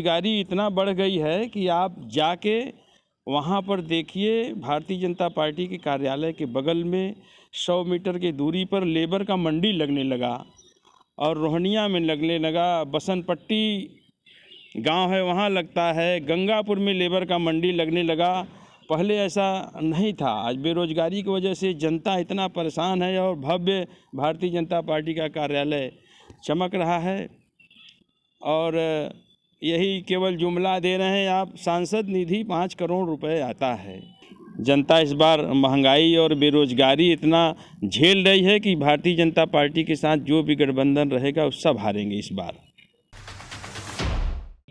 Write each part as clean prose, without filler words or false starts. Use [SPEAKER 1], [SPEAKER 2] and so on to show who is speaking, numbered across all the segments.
[SPEAKER 1] बेरोजगारी इतना बढ़ गई है कि आप जाके वहाँ पर देखिए, भारतीय जनता पार्टी के कार्यालय के बगल में 100 मीटर की दूरी पर लेबर का मंडी लगने लगा और रोहनिया में लगने लगा, बसंतपट्टी गांव है वहाँ लगता है, गंगापुर में लेबर का मंडी लगने लगा। पहले ऐसा नहीं था। आज बेरोजगारी की वजह से जनता इतना परेशान है और भव्य भारतीय जनता पार्टी का कार्यालय चमक रहा है। और यही केवल जुमला दे रहे हैं आप, सांसद निधि 5 करोड़ रुपए आता है। जनता इस बार महंगाई और बेरोजगारी इतना झेल रही है कि भारतीय जनता पार्टी के साथ जो भी गठबंधन रहेगा वो सब हारेंगे इस बार।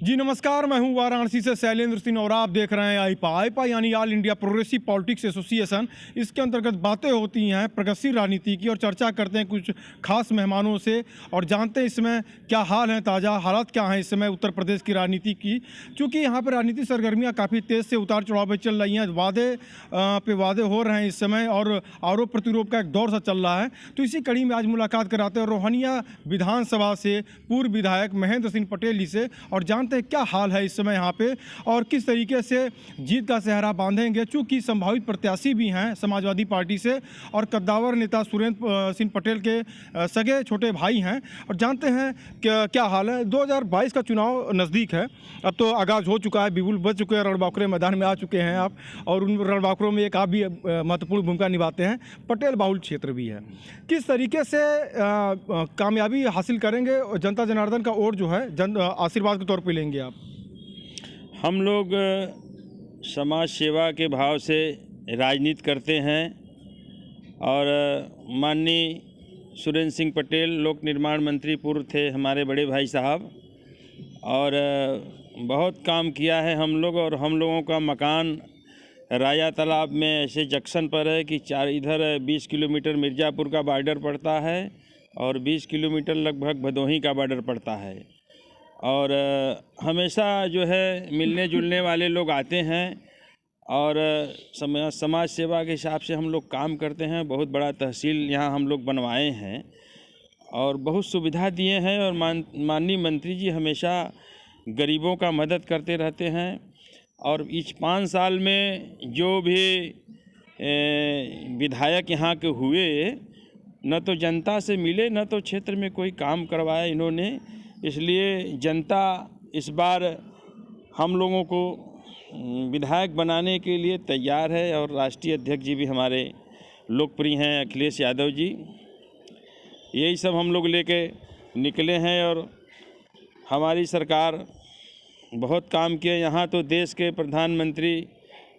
[SPEAKER 2] जी नमस्कार, मैं हूं वाराणसी से शैलेंद्र सिंह और आप देख रहे हैं आईपा यानी all India progressive politics association. इसके अंतर्गत बातें होती हैं प्रगतिशील राजनीति की और चर्चा करते हैं कुछ खास मेहमानों से और जानते हैं इसमें क्या हाल है, ताज़ा हालात क्या हैं इस समय उत्तर प्रदेश की राजनीति की। क्योंकि यहाँ पर राजनीतिक सरगर्मियाँ काफ़ी तेज़ से उतार चढ़ाव में चल रही हैं, वादे पे वादे हो रहे हैं इस समय और आरोप प्रतिरोध का एक दौर सा चल रहा है। तो इसी कड़ी में आज मुलाकात कराते हैं रोहनिया विधानसभा से पूर्व विधायक महेंद्र सिंह पटेल जी से और जानते हैं क्या हाल है इस समय यहाँ पे और किस तरीके से जीत का सेहरा बांधेंगे। चूंकि संभावित प्रत्याशी भी हैं समाजवादी पार्टी से और कद्दावर नेता सुरेंद्र सिंह पटेल के सगे छोटे भाई हैं और जानते हैं क्या हाल है। 2022 का चुनाव नज़दीक है, अब तो आगाज़ हो चुका है, बिगुल बज चुके हैं, रणबांकुरे मैदान में आ चुके हैं आप और उन रणबांकुरों में एक आप भी महत्वपूर्ण भूमिका निभाते हैं, पटेल बाहुल क्षेत्र भी है। किस तरीके से कामयाबी हासिल करेंगे, जनता जनार्दन का वोट जो है आशीर्वाद के तौर पर लेंगे आप?
[SPEAKER 1] हम लोग समाज सेवा के भाव से राजनीति करते हैं और माननीय सुरेंद्र सिंह पटेल लोक निर्माण मंत्री पूर्व थे हमारे बड़े भाई साहब और बहुत काम किया है हम लोग। और हम लोगों का मकान राजा तालाब में ऐसे जंक्शन पर है कि इधर 20 किलोमीटर मिर्ज़ापुर का बॉर्डर पड़ता है और 20 किलोमीटर लगभग भदोही का बॉर्डर पड़ता है। और हमेशा जो है मिलने जुलने वाले लोग आते हैं और समाज सेवा के हिसाब से हम लोग काम करते हैं। बहुत बड़ा तहसील यहाँ हम लोग बनवाए हैं और बहुत सुविधा दिए हैं और माननीय मंत्री जी हमेशा गरीबों का मदद करते रहते हैं। और इस 5 साल में जो भी विधायक यहाँ के हुए, न तो जनता से मिले न तो क्षेत्र में कोई काम करवाया इन्होंने। इसलिए जनता इस बार हम लोगों को विधायक बनाने के लिए तैयार है और राष्ट्रीय अध्यक्ष जी भी हमारे लोकप्रिय हैं अखिलेश यादव जी। यही सब हम लोग लेके निकले हैं और हमारी सरकार बहुत काम किए। यहाँ तो देश के प्रधानमंत्री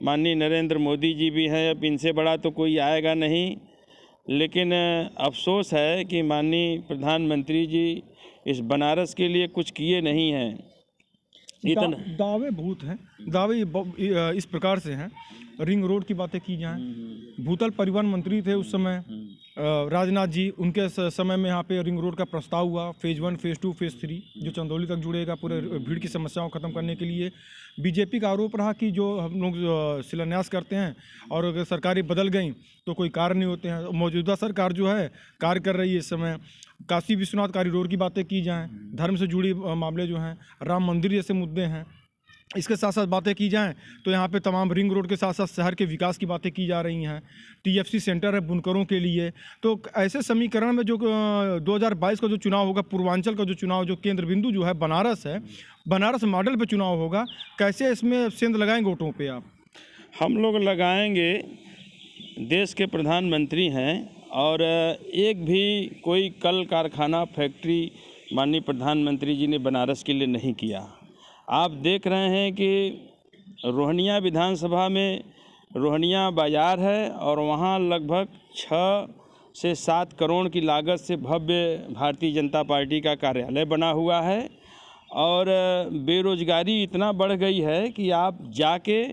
[SPEAKER 1] माननीय नरेंद्र मोदी जी भी हैं, अब इनसे बड़ा तो कोई आएगा नहीं। लेकिन अफसोस है कि माननीय प्रधानमंत्री जी इस बनारस के लिए कुछ किए नहीं हैं। इतना
[SPEAKER 2] दावे बहुत हैं, दावे इस प्रकार से हैं। रिंग रोड की बातें की जाएं, भूतल परिवहन मंत्री थे उस समय राजनाथ जी, उनके समय में यहाँ पे रिंग रोड का प्रस्ताव हुआ, फेज़ 1 फेज़ 2 फेज़ 3 जो चंदौली तक जुड़ेगा पूरे भीड़ की समस्याओं को ख़त्म करने के लिए। बीजेपी का आरोप रहा कि जो हम लोग शिलान्यास करते हैं और अगर सरकारें बदल गई तो कोई कार्य नहीं होते हैं। मौजूदा सरकार जो है कार्य कर रही है इस समय। काशी विश्वनाथ कॉरिडोर की बातें की जाएँ, धर्म से जुड़ी मामले जो हैं, राम मंदिर जैसे मुद्दे हैं, इसके साथ साथ बातें की जाएं तो यहाँ पे तमाम रिंग रोड के साथ साथ शहर के विकास की बातें की जा रही हैं। टीएफसी सेंटर है बुनकरों के लिए। तो ऐसे समीकरण में जो 2022 का जो चुनाव होगा, पूर्वांचल का जो चुनाव, जो केंद्र बिंदु जो है बनारस है, बनारस मॉडल पे चुनाव होगा, कैसे इसमें सेंध लगाएंगे वोटों पे आप?
[SPEAKER 1] हम लोग लगाएंगे, देश के प्रधानमंत्री हैं और एक भी कोई कल कारखाना फैक्ट्री माननीय प्रधानमंत्री जी ने बनारस के लिए नहीं किया। आप देख रहे हैं कि रोहनिया विधानसभा में रोहनिया बाज़ार है और वहाँ लगभग 6 से 7 करोड़ की लागत से भव्य भारतीय जनता पार्टी का कार्यालय बना हुआ है। और बेरोजगारी इतना बढ़ गई है कि आप जाके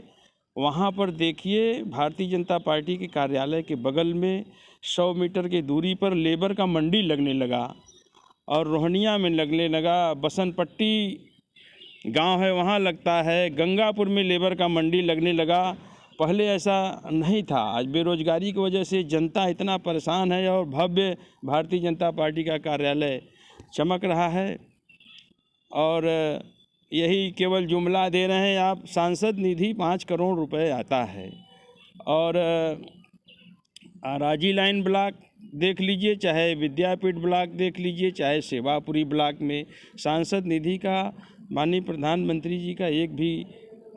[SPEAKER 1] वहाँ पर देखिए, भारतीय जनता पार्टी के कार्यालय के बगल में 100 मीटर की दूरी पर लेबर का मंडी लगने लगा और रोहनिया में लगने लगा, बसंतपट्टी गांव है वहाँ लगता है, गंगापुर में लेबर का मंडी लगने लगा। पहले ऐसा नहीं था। आज बेरोजगारी की वजह से जनता इतना परेशान है और भव्य भारतीय जनता पार्टी का कार्यालय चमक रहा है। और यही केवल जुमला दे रहे हैं आप। सांसद निधि 5 करोड़ रुपए आता है और राजी लाइन ब्लॉक देख लीजिए, चाहे विद्यापीठ ब्लॉक देख लीजिए, चाहे सेवापुरी ब्लॉक में सांसद निधि का माननीय प्रधानमंत्री जी का एक भी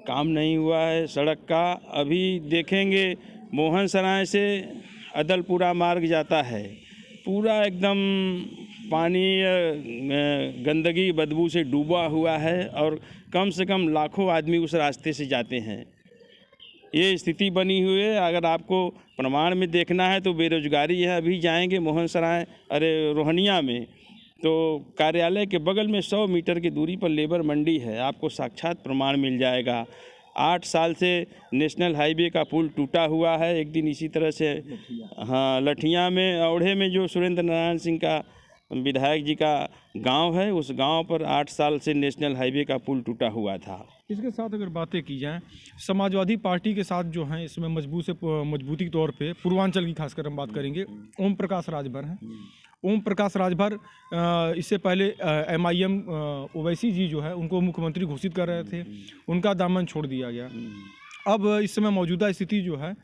[SPEAKER 1] काम नहीं हुआ है। सड़क का अभी देखेंगे, मोहन सराय से अदलपुरा मार्ग जाता है, पूरा एकदम पानी गंदगी बदबू से डूबा हुआ है और कम से कम लाखों आदमी उस रास्ते से जाते हैं। ये स्थिति बनी हुई है। अगर आपको प्रमाण में देखना है तो बेरोजगारी है। अभी जाएंगे मोहन सराय रोहनिया में तो कार्यालय के बगल में 100 मीटर की दूरी पर लेबर मंडी है, आपको साक्षात प्रमाण मिल जाएगा। 8 साल से नेशनल हाईवे का पुल टूटा हुआ है। एक दिन इसी तरह से लठिया में औढ़े में जो सुरेंद्र नारायण सिंह का विधायक जी का गांव है, उस गांव पर 8 साल से नेशनल हाईवे का पुल टूटा हुआ था।
[SPEAKER 2] इसके साथ अगर बातें की जाएं, समाजवादी पार्टी के साथ जो हैं इसमें मजबूती के तौर पे पूर्वांचल की खासकर हम बात करेंगे, ओम प्रकाश राजभर हैं। ओम प्रकाश राजभर इससे पहले MIM ओवैसी जी जो है उनको मुख्यमंत्री घोषित कर रहे थे, उनका दामन छोड़ दिया गया। अब इस समय मौजूदा स्थिति जो है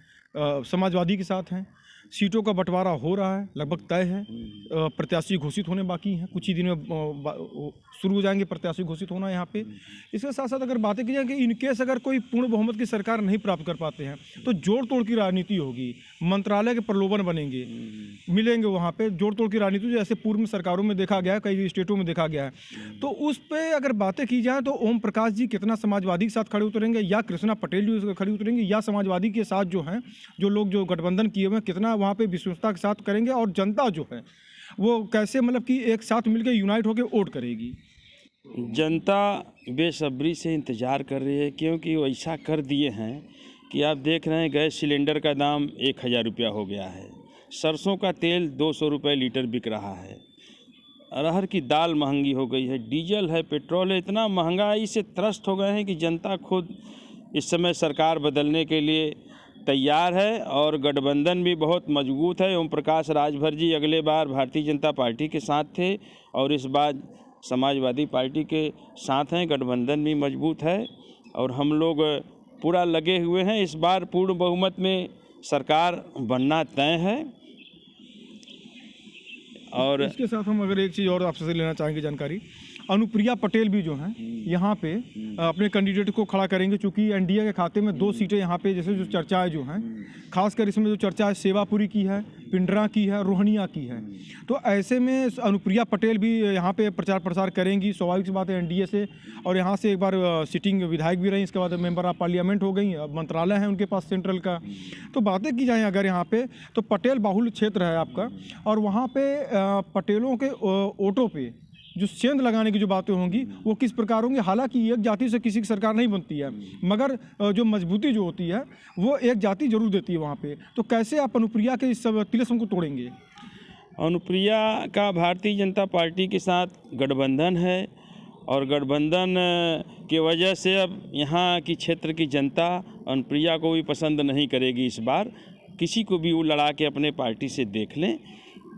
[SPEAKER 2] समाजवादी के साथ हैं। सीटों का बंटवारा हो रहा है, लगभग तय है। प्रत्याशी घोषित होने बाकी हैं, कुछ ही दिन में शुरू हो जाएंगे प्रत्याशी घोषित होना यहाँ पे। इसके साथ साथ अगर बातें की जाए कि इनकेस अगर कोई पूर्ण बहुमत की सरकार नहीं प्राप्त कर पाते हैं तो जोड़ तोड़ की राजनीति होगी, मंत्रालय के प्रलोभन बनेंगे, मिलेंगे वहाँ पे जोड़ तोड़ की राजनीति, जैसे पूर्व में सरकारों में देखा गया है, कई स्टेटों में देखा गया है। तो उस पर अगर बातें की जाए तो ओम प्रकाश जी कितना समाजवादी के साथ खड़े उतरेंगे, या कृष्णा पटेल जी खड़े उतरेंगे, या समाजवादी के साथ जो हैं जो लोग जो गठबंधन किए हुए हैं कितना वहाँ पे विश्वसता के साथ करेंगे, और जनता जो है वो कैसे मतलब कि एक साथ मिलकर यूनाइट होकर वोट करेगी।
[SPEAKER 1] जनता बेसब्री से इंतज़ार कर रही है, क्योंकि वो ऐसा कर दिए हैं कि आप देख रहे हैं गैस सिलेंडर का दाम 1000 रुपया हो गया है, सरसों का तेल 200 रुपये लीटर बिक रहा है, अरहर की दाल महंगी हो गई है, डीजल है, पेट्रोल है, इतना महंगाई से त्रस्त हो गए हैं कि जनता खुद इस समय सरकार बदलने के लिए तैयार है और गठबंधन भी बहुत मजबूत है। ओम प्रकाश राजभर जी अगले बार भारतीय जनता पार्टी के साथ थे और इस बार समाजवादी पार्टी के साथ हैं। गठबंधन भी मजबूत है और हम लोग पूरा लगे हुए हैं। इस बार पूर्ण बहुमत में सरकार बनना तय है। और
[SPEAKER 2] इसके साथ हम अगर एक चीज़ और आपसे लेना चाहेंगे जानकारी, अनुप्रिया पटेल भी जो हैं यहाँ पे अपने कैंडिडेट को खड़ा करेंगे, चूँकि एनडीए के खाते में 2 सीटें यहाँ पे जैसे जो चर्चाएं जो हैं, खासकर इसमें जो चर्चा है सेवापुरी की है, पिंडरा की है, रोहनिया की है। तो ऐसे में अनुप्रिया पटेल भी यहाँ पे प्रचार प्रसार करेंगी, स्वाभाविक सी बात है एनडीए से, और यहाँ से एक बार सिटिंग विधायक भी रही, इसके बाद मेंबर ऑफ पार्लियामेंट हो गई, मंत्रालय है उनके पास सेंट्रल का। तो बातें की जाए अगर यहाँ पे तो पटेल बाहुल्य क्षेत्र है आपका, और वहाँ पे पटेलों के वोटों पे जो सेंध लगाने की जो बातें होंगी वो किस प्रकार होंगी। हालांकि एक जाति से किसी की सरकार नहीं बनती है, मगर जो मजबूती जो होती है वो एक जाति जरूर देती है वहाँ पे। तो कैसे आप अनुप्रिया के इस सब तिलिस्म को तोड़ेंगे?
[SPEAKER 1] अनुप्रिया का भारतीय जनता पार्टी के साथ गठबंधन है और गठबंधन की वजह से अब यहाँ की क्षेत्र की जनता अनुप्रिया को भी पसंद नहीं करेगी। इस बार किसी को भी वो लड़ा के अपने पार्टी से देख लें।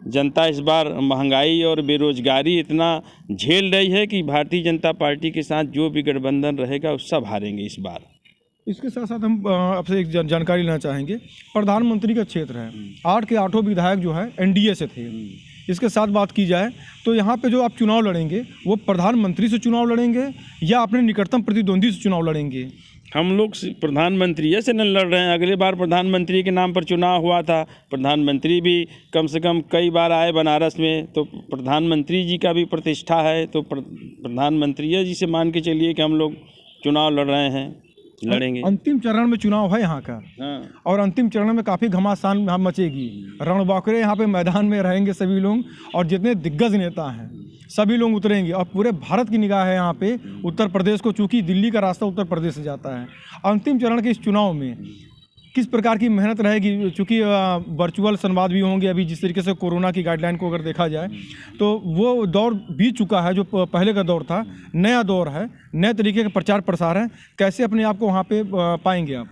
[SPEAKER 1] जनता इस बार महंगाई और बेरोजगारी इतना झेल रही है कि भारतीय जनता पार्टी के साथ जो भी गठबंधन रहेगा वो सब हारेंगे इस बार।
[SPEAKER 2] इसके साथ साथ हम आपसे एक जानकारी लेना चाहेंगे, प्रधानमंत्री का क्षेत्र है, 8 के 8 विधायक जो है एनडीए से थे। इसके साथ बात की जाए तो यहाँ पे जो आप चुनाव लड़ेंगे वो प्रधानमंत्री से चुनाव लड़ेंगे या अपने निकटतम प्रतिद्वंदी से चुनाव लड़ेंगे?
[SPEAKER 1] हम लोग प्रधानमंत्री से न लड़ रहे हैं। अगले बार प्रधानमंत्री के नाम पर चुनाव हुआ था, प्रधानमंत्री भी कम से कम कई बार आए बनारस में, तो प्रधानमंत्री जी का भी प्रतिष्ठा है। तो प्रधानमंत्री जी से मान के चलिए कि हम लोग चुनाव लड़ रहे हैं, लड़ेंगे।
[SPEAKER 2] अंतिम चरण में चुनाव है यहाँ का।
[SPEAKER 1] हाँ।
[SPEAKER 2] और अंतिम चरण में काफ़ी घमासान मचेगी, रणबांकुरे यहाँ पे मैदान में रहेंगे सभी लोग, और जितने दिग्गज नेता हैं सभी लोग उतरेंगे, और पूरे भारत की निगाह है यहाँ पे उत्तर प्रदेश को, चूँकि दिल्ली का रास्ता उत्तर प्रदेश से जाता है। अंतिम चरण के इस चुनाव में किस प्रकार की मेहनत रहेगी, चूँकि वर्चुअल संवाद भी होंगे, अभी जिस तरीके से कोरोना की गाइडलाइन को अगर देखा जाए तो वो दौर बीत चुका है जो पहले का दौर था, नया दौर है, नए तरीके का प्रचार प्रसार है। कैसे अपने आप को वहाँ पे पाएंगे आप?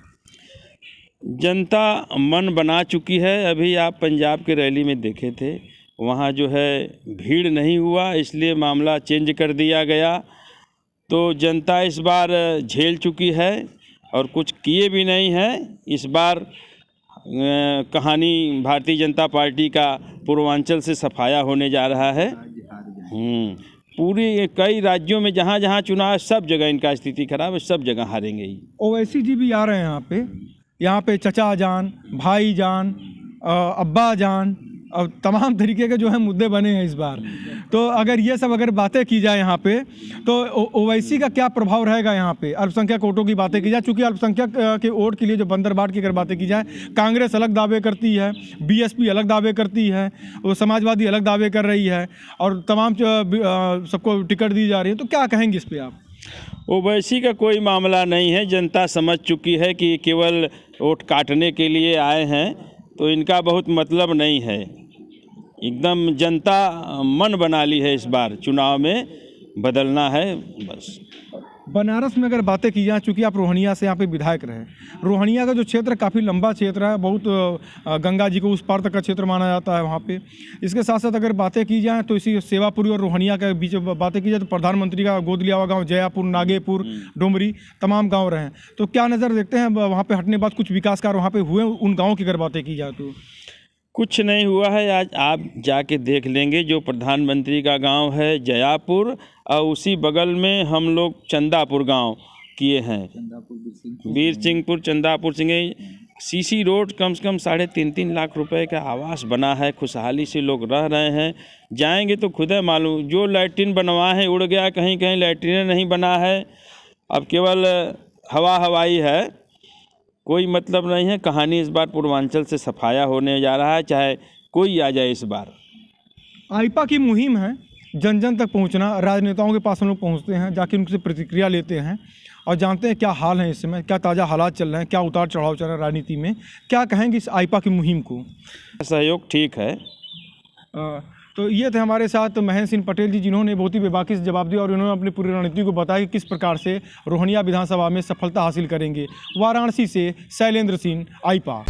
[SPEAKER 1] जनता मन बना चुकी है। अभी आप पंजाब के रैली में देखे थे, वहाँ जो है भीड़ नहीं हुआ, इसलिए मामला चेंज कर दिया गया। तो जनता इस बार झेल चुकी है और कुछ किए भी नहीं है। इस बार कहानी भारतीय जनता पार्टी का पूर्वांचल से सफाया होने जा रहा है। पूरी कई राज्यों में जहाँ जहाँ चुनाव, सब जगह इनका स्थिति खराब है, सब जगह हारेंगे ही।
[SPEAKER 2] ओवैसी जी भी आ रहे हैं यहाँ पे चचा जान, भाई जान, अब्बा जान और तमाम तरीके के जो है मुद्दे बने हैं इस बार। तो अगर बातें की जाए यहाँ पे, तो ओवैसी का क्या प्रभाव रहेगा यहाँ पे? अल्पसंख्यक वोटों की बातें की जाए, चूँकि अल्पसंख्यक के वोट के लिए जो बंदरबाट की अगर बातें की जाए, कांग्रेस अलग दावे करती है, बीएसपी अलग दावे करती है, वो समाजवादी अलग दावे कर रही है और तमाम सबको टिकट दी जा रही है। तो क्या कहेंगे इस पर आप?
[SPEAKER 1] ओवैसी का कोई मामला नहीं है। जनता समझ चुकी है कि केवल वोट काटने के लिए आए हैं, तो इनका बहुत मतलब नहीं है। एकदम जनता मन बना ली है, इस बार चुनाव में बदलना है बस।
[SPEAKER 2] बनारस में अगर बातें की जाए, चूँकि आप रोहनिया से यहाँ पे विधायक रहे, रोहनिया का जो क्षेत्र काफ़ी लंबा क्षेत्र है, बहुत गंगा जी को उस पार तक का क्षेत्र माना जाता है वहाँ पे। इसके साथ साथ अगर बातें की जाए तो इसी सेवापुरी और रोहनिया के बीच बातें की जाए तो प्रधानमंत्री का गोद लिया हुआ गाँव जयापुर, नागेपुर, डोमरी तमाम गाँव रहे। तो क्या नज़र देखते हैं वहाँ पर हटने बाद कुछ विकास कार्य वहाँ पर हुए उन गाँव की अगर बातें की जाए तो?
[SPEAKER 1] कुछ नहीं हुआ है। आज आप जाके देख लेंगे, जो प्रधानमंत्री का गांव है जयापुर और उसी बगल में हम लोग चंदापुर गांव किए हैं। बीरसिंहपुर, चंदापुर सिंह सीसी रोड कम से कम 3.5 लाख रुपए का आवास बना है। खुशहाली से लोग रह रहे हैं। जाएंगे तो खुद है मालूम। जो लैट्रिन बनवा है उड़ गया, कहीं कहीं लैट्रिन नहीं बना है। अब केवल हवाई है, कोई मतलब नहीं है। कहानी इस बार पूर्वांचल से सफाया होने जा रहा है, चाहे कोई आ जाए इस बार।
[SPEAKER 2] आईपा की मुहिम है जन जन तक पहुंचना। राजनेताओं के पास हम लोग पहुंचते हैं, जाके उनसे प्रतिक्रिया लेते हैं और जानते हैं क्या हाल है इस समय, क्या ताज़ा हालात चल रहे हैं, क्या उतार चढ़ाव चल रहा है राजनीति में। क्या कहेंगे इस आईपा की मुहिम को?
[SPEAKER 1] सहयोग ठीक है।
[SPEAKER 2] तो ये थे हमारे साथ महेंद्र सिंह पटेल जी, जिन्होंने बहुत ही बेबाकी से जवाब दिया और इन्होंने अपनी पूरी रणनीति को बताया कि किस प्रकार से रोहनिया विधानसभा में सफलता हासिल करेंगे। वाराणसी से शैलेंद्र सिंह, आईपा।